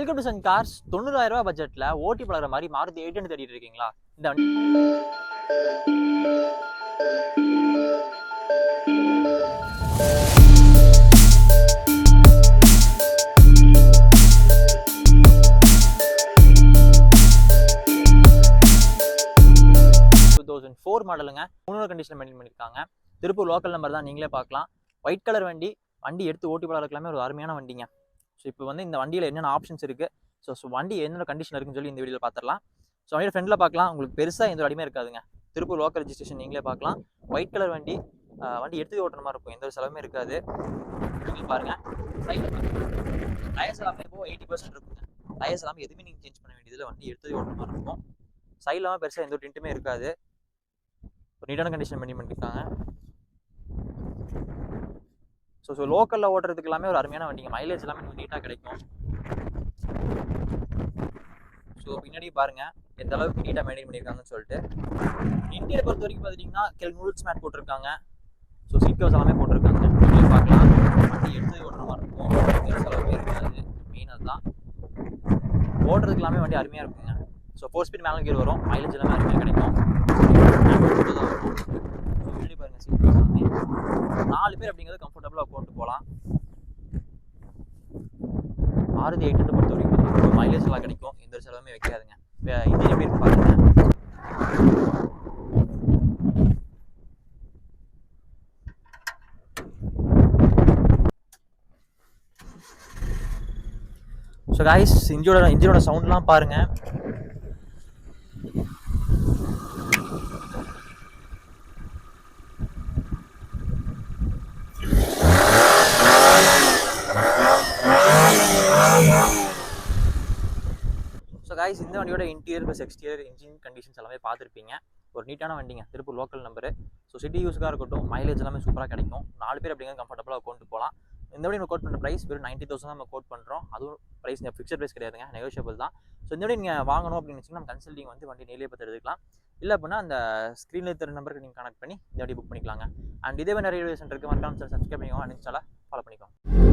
Welcome to Sun cars. 90,000 ரூபாய் பட்ஜெட்ல ஓட்டி பழகிற மாதிரி மாருதி 800 தேடிட்டு இருக்கீங்களா? இந்த வண்டி 2004 மாடலுங்க. 300 கண்டிஷன் மெயின்டைன் பண்ணியிருக்காங்க. திருப்பூர் லோக்கல் நம்பர் தான், நீங்களே பார்க்கலாம். ஒயிட் கலர் வண்டி எடுத்து ஓட்டி பழகிறதுக்கெல்லாமே ஒரு அருமையான வண்டிங்க. ஸோ இப்போ வந்து இந்த வண்டியில் என்னென்ன ஆப்ஷன்ஸ் இருக்குது, ஸோ வண்டி என்னென்ன கண்டிஷன் இருக்குன்னு சொல்லி இந்த வீடியோவில் பார்த்துடலாம். ஸோ வண்டியோட ஃப்ரெண்டில் பார்க்கலாம், உங்களுக்கு பெருசாக எந்த ஒரு அடிமே இருக்காதுங்க. திருப்பூர் லோக்கல் ரெஜிஸ்ட்ரேஷன் நீங்களே பார்க்கலாம். ஒயிட் கலர் வண்டி எடுத்து ஓட்டுற மாதிரி இருக்கும், எந்த ஒரு செலவுமே இருக்காது. பாருங்கள், சைடில் டயர்ஸ் எல்லாமே இப்போ 80% இருக்குங்க. டயர்ஸ் எல்லாமே எதுவுமே நீங்கள் சேஞ்ச் பண்ண வேண்டியதில் வண்டி எடுத்து ஓட்டுற மாதிரி இருக்கும். சைட்லாமல் பெருசாக எந்த ஒரு டிண்ட்டுமே இருக்காது. ஒரு நீட்டான கண்டிஷன் மெயின்டைன் பண்ணியிருக்காங்க. ஸோ லோக்கலில் ஓட்டுறதுக்கு எல்லாமே ஒரு அருமையான வண்டிங்க. மைலேஜ் எல்லாமே கொஞ்சம் நீட்டாக கிடைக்கும். ஸோ பின்னாடி பாருங்கள் எந்த அளவுக்கு நீட்டாக மெயின்டைன் பண்ணியிருக்காங்கன்னு சொல்லிட்டு. இன்டீரியர் பொறுத்த வரைக்கும் பார்த்துட்டிங்கன்னா நூடுல்ஸ் மேட் போட்டிருக்காங்க. ஸோ சீட் கவர்ஸ் எல்லாமே போட்டிருக்காங்க. நீங்கள் பார்க்கலாம், வண்டி எடுத்து ஓட்டுற மாதிரி இருக்கும், செலவுமே இருக்காது. மெயின் அதுதான். ஓட்டுறதுக்கு எல்லாமே வண்டி அருமையாக இருக்குங்க. ஸோ 4 ஸ்பீட் மேலே கீழ் வரும், மைலேஜ் எல்லாமே அருமையாக கிடைக்கும். பின்னாடி பாருங்கள், சீட் கவர்ஸ் எல்லாமே 4 பேர் அப்படிங்கிறது கம்ஃபர்டபுளாக உட்காந்து போகலாம். மாருதி 800 பொறுத்த வரைக்கும் மைலேஜ் எல்லாம் கிடைக்கும், எந்த ஒரு செலவுமே வைக்காதுங்க. இன்ஜின் எப்படி இருக்கு பாருங்க. ஸோ காய்ஸ், இன்ஜினோட சவுண்ட்லாம் பாருங்க. ஸோ காய்ஸ், இந்த வண்டியோட interior plus exterior engine conditions எல்லாமே பார்த்துருப்பீங்க. ஒரு நீட்டான வண்டிங்க, Tiruppur local number. So city யூஸுக்காக இருக்கட்டும், மைலேஜ் எல்லாமே சூப்பராக கிடைக்கும். 4 பேர் அப்படிங்கிறது கம்ஃபர்டபுளாக கொண்டு போகலாம். இந்த வண்டி நம்ம கோட் பண்ணுற ப்ரைஸ் வெறும் 90,000 தான் நம்ம கோட் பண்ணுறோம். அதுவும் ப்ரைஸ் ஃபிக்ஸட் ப்ரைஸ் கிடையாதுங்க, நெகோஷியபிள் தான். ஸோ இந்த வண்டி நீங்கள் வாங்கணும் அப்படின்னு நினச்சிங்கன்னா நம்ம கன்சல்டிங் வந்து வண்டி நேரிலே பார்த்து எடுத்துக்கலாம். இல்லை அப்படின்னா அந்த ஸ்க்ரீனில் தர நம்பருக்கு நீங்கள் கனெக்ட் பண்ணி இந்த வண்டி புக் பண்ணிக்கலாங்க. அண்ட் இதே மாதிரி நிறைய வீடியோஸ் இருக்குது, மறக்காம சப்ஸ்கிரைப் பண்ணிக்கோங்க, அண்ட் இன்ஸ்டால ஃபாலோ பண்ணிக்கோங்க.